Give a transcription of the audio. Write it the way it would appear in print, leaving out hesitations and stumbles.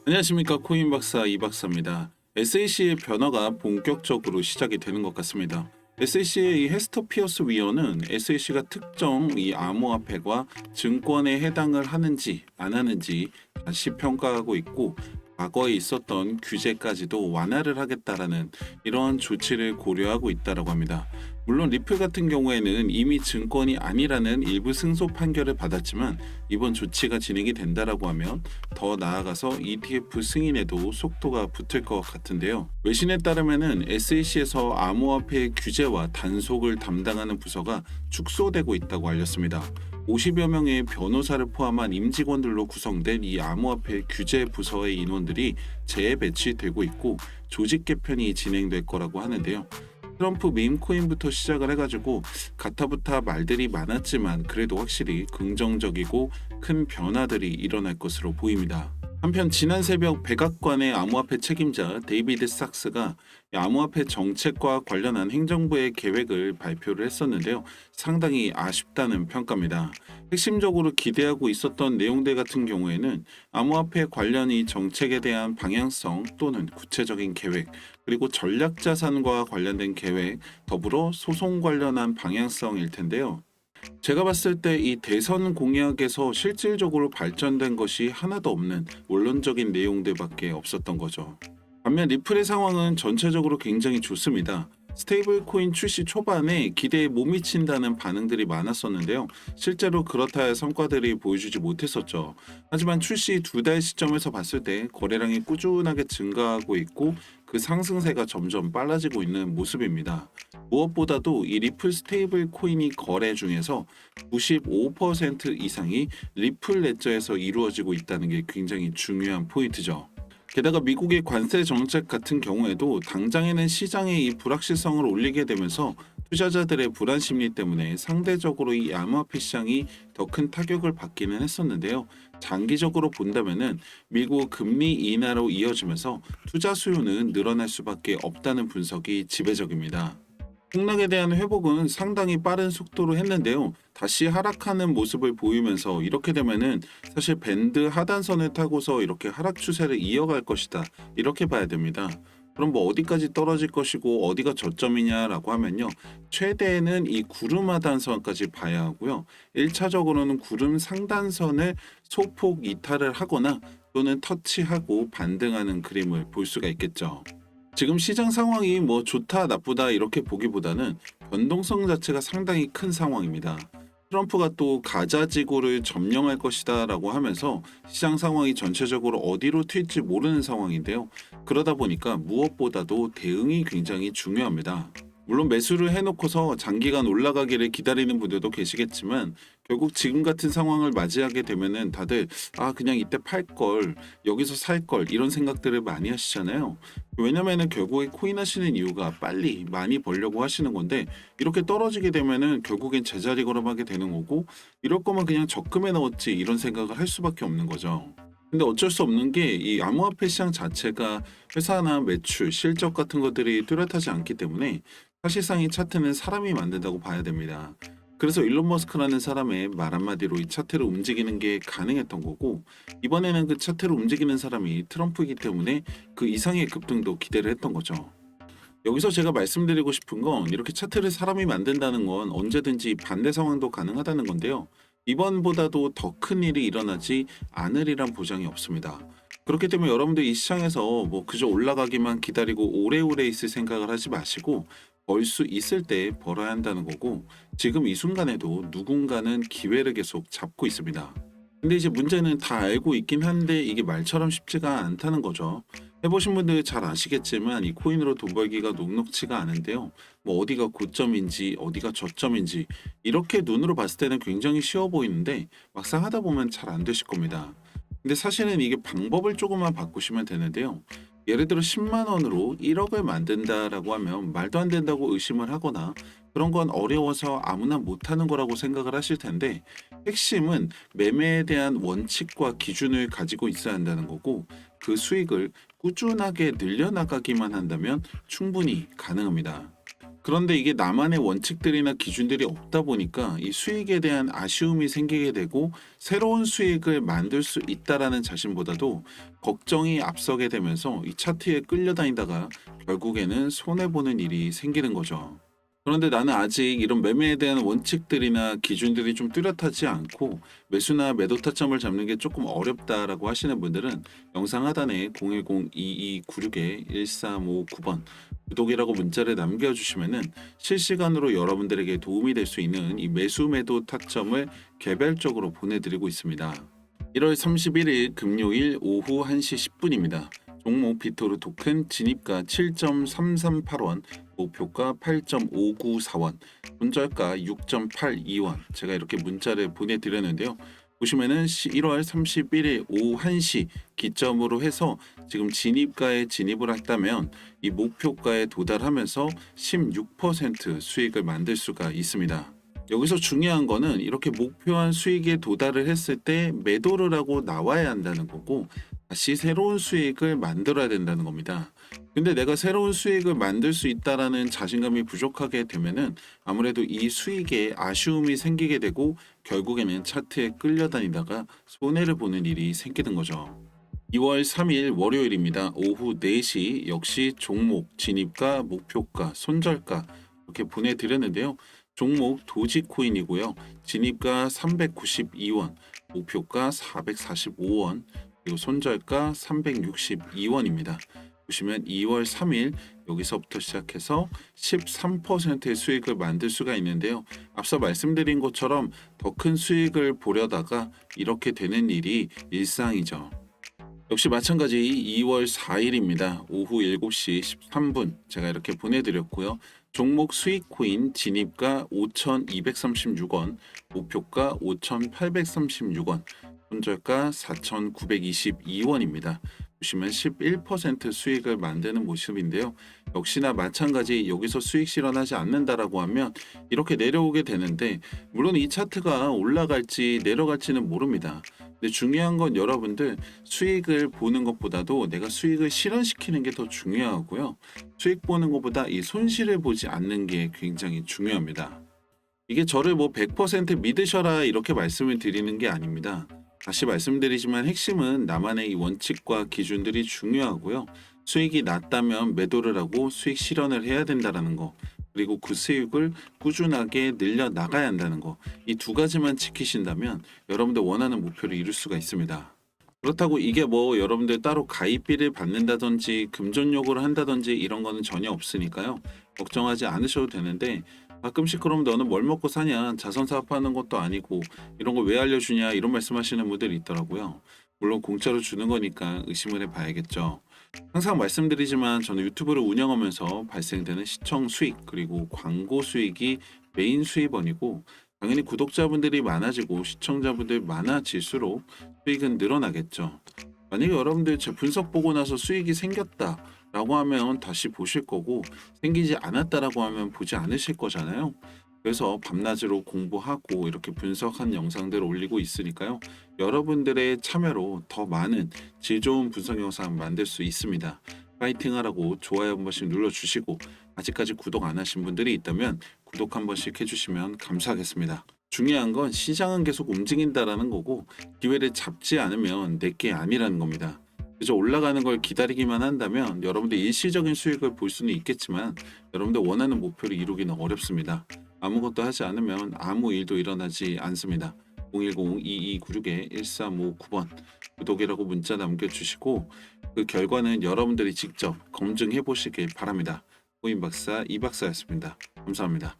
안녕하십니까, 코인 박사 이 박사입니다. SEC의 변화가 본격적으로 시작이 되는 것 같습니다. SEC의 이 헤스터 피어스 위원은 SEC가 특정 이 암호화폐가 증권에 해당을 하는지 안 하는지 다시 평가하고 있고, 과거에 있었던 규제까지도 완화를 하겠다라는 이러한 조치를 고려하고 있다라고 합니다. 물론 리플 같은 경우에는 이미 증권이 아니라는 일부 승소 판결을 받았지만, 이번 조치가 진행이 된다라고 하면 더 나아가서 ETF 승인에도 속도가 붙을 것 같은데요. 외신에 따르면은 SEC에서 암호화폐 규제와 단속을 담당하는 부서가 축소되고 있다고 알렸습니다. 50여 명의 변호사를 포함한 임직원들로 구성된 이 암호화폐 규제 부서의 인원들이 재배치되고 있고, 조직 개편이 진행될 거라고 하는데요. 트럼프 밈코인부터 시작을 해가지고 가타부타 말들이 많았지만, 그래도 확실히 긍정적이고 큰 변화들이 일어날 것으로 보입니다. 한편 지난 새벽 백악관의 암호화폐 책임자 데이비드 sak스가 암호화폐 정책과 관련한 행정부의 계획을 발표를 했었는데요. 상당히 아쉽다는 평가입니다. 핵심적으로 기대하고 있었던 내용들 같은 경우에는 암호화폐 관련 이 정책에 대한 방향성 또는 구체적인 계획, 그리고 전략자산과 관련된 계획, 더불어 소송 관련한 방향성일 텐데요. 제가 봤을 때 이 대선 공약에서 실질적으로 발전된 것이 하나도 없는 원론적인 내용들밖에 없었던 거죠. 반면 리플의 상황은 전체적으로 굉장히 좋습니다. 스테이블 코인 출시 초반에 기대에 못 미친다는 반응들이 많았었는데요. 실제로 그렇다 할 성과들이 보여주지 못했었죠. 하지만 출시 2달 시점에서 봤을 때 거래량이 꾸준하게 증가하고 있고, 그 상승세가 점점 빨라지고 있는 모습입니다. 무엇보다도 이 리플 스테이블 코인이 거래 중에서 95% 이상이 리플 레저에서 이루어지고 있다는 게 굉장히 중요한 포인트죠. 게다가 미국의 관세 정책 같은 경우에도 당장에는 시장의 이 불확실성을 올리게 되면서 투자자들의 불안 심리 때문에 상대적으로 이 암호화폐 시장이 더 큰 타격을 받기는 했었는데요. 장기적으로 본다면은 미국 금리 인하로 이어지면서 투자 수요는 늘어날 수밖에 없다는 분석이 지배적입니다. 폭락에 대한 회복은 상당히 빠른 속도로 했는데요. 다시 하락하는 모습을 보이면서 이렇게 되면은 사실 밴드 하단선을 타고서 이렇게 하락 추세를 이어갈 것이다, 이렇게 봐야 됩니다. 그럼 뭐 어디까지 떨어질 것이고 어디가 저점이냐라고 하면요. 최대는 이 구름 하단선까지 봐야 하고요. 1차적으로는 구름 상단선을 소폭 이탈을 하거나 또는 터치하고 반등하는 그림을 볼 수가 있겠죠. 지금 시장 상황이 뭐 좋다 나쁘다 이렇게 보기보다는 변동성 자체가 상당히 큰 상황입니다. 트럼프가 또 가자 지구를 점령할 것이다라고 하면서 시장 상황이 전체적으로 어디로 튈지 모르는 상황인데요. 그러다 보니까 무엇보다도 대응이 굉장히 중요합니다. 물론 매수를 해놓고서 장기간 올라가기를 기다리는 분들도 계시겠지만, 결국 지금 같은 상황을 맞이하게 되면은 다들 그냥 이때 팔 걸, 여기서 살 걸, 이런 생각들을 많이 하시잖아요. 왜냐면은 결국에 코인 하시는 이유가 빨리 많이 벌려고 하시는 건데, 이렇게 떨어지게 되면은 결국엔 제자리 걸음하게 되는 거고, 이럴 거면 그냥 적금에 넣었지, 이런 생각을 할 수밖에 없는 거죠. 근데 어쩔 수 없는 게 이 암호화폐 시장 자체가 회사나 매출, 실적 같은 것들이 뚜렷하지 않기 때문에 사실상 이 차트는 사람이 만든다고 봐야 됩니다. 그래서 일론 머스크라는 사람의 말 한마디로 이 차트를 움직이는 게 가능했던 거고, 이번에는 그 차트를 움직이는 사람이 트럼프이기 때문에 그 이상의 급등도 기대를 했던 거죠. 여기서 제가 말씀드리고 싶은 건, 이렇게 차트를 사람이 만든다는 건 언제든지 반대 상황도 가능하다는 건데요. 이번보다도 더 큰 일이 일어나지 않으리란 보장이 없습니다. 그렇기 때문에 여러분들 이 시장에서 뭐 그저 올라가기만 기다리고 오래오래 있을 생각을 하지 마시고, 벌 수 있을 때 벌어야 한다는 거고, 지금 이 순간에도 누군가는 기회를 계속 잡고 있습니다. 근데 이제 문제는 다 알고 있긴 한데 이게 말처럼 쉽지가 않다는 거죠. 해보신 분들 잘 아시겠지만 이 코인으로 돈 벌기가 녹록치가 않은데요. 뭐 어디가 고점인지 어디가 저점인지 이렇게 눈으로 봤을 때는 굉장히 쉬워 보이는데, 막상 하다 보면 잘 안 되실 겁니다. 근데 사실은 이게 방법을 조금만 바꾸시면 되는데요. 예를 들어 10만 원으로 1억을 만든다라고 하면 말도 안 된다고 의심을 하거나, 그런 건 어려워서 아무나 못하는 거라고 생각을 하실 텐데, 핵심은 매매에 대한 원칙과 기준을 가지고 있어야 한다는 거고, 그 수익을 꾸준하게 늘려나가기만 한다면 충분히 가능합니다. 그런데 이게 나만의 원칙들이나 기준들이 없다 보니까 이 수익에 대한 아쉬움이 생기게 되고 새로운 수익을 만들 수 있다라는 자신보다도 걱정이 앞서게 되면서 이 차트에 끌려다니다가 결국에는 손해보는 일이 생기는 거죠. 그런데 나는 아직 이런 매매에 대한 원칙들이나 기준들이 좀 뚜렷하지 않고 매수나 매도 타점을 잡는 게 조금 어렵다라고 하시는 분들은 영상 하단에 010-2296-1359번 구독이라고 문자를 남겨주시면은 실시간으로 여러분들에게 도움이 될 수 있는 이 매수 매도 타점을 개별적으로 보내드리고 있습니다. 1월 31일 금요일 오후 1시 10분입니다. 종목 비토르 토큰 진입가 7.338원, 목표가 8.594원, 손절가 6.82원. 제가 이렇게 문자를 보내드렸는데요. 보시면은 1월 31일 오후 1시 기점으로 해서 지금 진입가에 진입을 했다면 이 목표가에 도달하면서 16% 수익을 만들 수가 있습니다. 여기서 중요한 거는 이렇게 목표한 수익에 도달을 했을 때 매도를 하고 나와야 한다는 거고 다시 새로운 수익을 만들어야 된다는 겁니다. 근데 내가 새로운 수익을 만들 수 있다라는 자신감이 부족하게 되면은 아무래도 이 수익에 아쉬움이 생기게 되고 결국에는 차트에 끌려다니다가 손해를 보는 일이 생기는 거죠. 2월 3일 월요일입니다. 오후 4시 역시 종목 진입가, 목표가, 손절가 이렇게 보내드렸는데요. 종목 도지코인이고요. 진입가 392원, 목표가 445원, 그리고 손절가 362원입니다. 보시면 2월 3일 여기서부터 시작해서 13%의 수익을 만들 수가 있는데요. 앞서 말씀드린 것처럼 더 큰 수익을 보려다가 이렇게 되는 일이 일상이죠. 역시 마찬가지 2월 4일입니다. 오후 7시 13분 제가 이렇게 보내드렸고요. 종목 수익코인 진입가 5,236원, 목표가 5,836원, 손절가 4,922원입니다. 보시면 11% 수익을 만드는 모습인데요. 역시나 마찬가지 여기서 수익 실현하지 않는다라고 하면 이렇게 내려오게 되는데 물론 이 차트가 올라갈지 내려갈지는 모릅니다. 근데 중요한 건 여러분들 수익을 보는 것보다도 내가 수익을 실현시키는 게 더 중요하고요. 수익 보는 것보다 이 손실을 보지 않는 게 굉장히 중요합니다. 이게 저를 뭐 100% 믿으셔라 이렇게 말씀을 드리는 게 아닙니다. 다시 말씀드리지만 핵심은 나만의 이 원칙과 기준들이 중요하고요. 수익이 낮다면 매도를 하고 수익 실현을 해야 된다라는 거. 그리고 그 수익을 꾸준하게 늘려 나가야 한다는 거. 이 두 가지만 지키신다면 여러분들 원하는 목표를 이룰 수가 있습니다. 그렇다고 이게 뭐 여러분들 따로 가입비를 받는다든지 금전 요구를 한다든지 이런 거는 전혀 없으니까요. 걱정하지 않으셔도 되는데 가끔씩 그럼 너는 뭘 먹고 사냐? 자선 사업하는 것도 아니고 이런 거 왜 알려주냐? 이런 말씀하시는 분들이 있더라고요. 물론 공짜로 주는 거니까 의심을 해봐야겠죠. 항상 말씀드리지만 저는 유튜브를 운영하면서 발생되는 시청 수익 그리고 광고 수익이 메인 수입원이고 당연히 구독자분들이 많아지고 시청자분들 많아질수록 수익은 늘어나겠죠. 만약에 여러분들 제 분석 보고 나서 수익이 생겼다라고 하면 다시 보실 거고 생기지 않았다라고 하면 보지 않으실 거잖아요. 그래서 밤낮으로 공부하고 이렇게 분석한 영상들을 올리고 있으니까요. 여러분들의 참여로 더 많은 질 좋은 분석 영상 만들 수 있습니다. 파이팅 하라고 좋아요 한 번씩 눌러주시고 아직까지 구독 안 하신 분들이 있다면 구독 한 번씩 해주시면 감사하겠습니다. 중요한 건 시장은 계속 움직인다라는 거고 기회를 잡지 않으면 내게 아니라는 겁니다. 그저 올라가는 걸 기다리기만 한다면 여러분들 일시적인 수익을 볼 수는 있겠지만 여러분들 원하는 목표를 이루기는 어렵습니다. 아무것도 하지 않으면 아무 일도 일어나지 않습니다. 010-2296-1359번 구독이라고 문자 남겨주시고 그 결과는 여러분들이 직접 검증해 보시길 바랍니다. 코인 박사 이 박사였습니다. 감사합니다.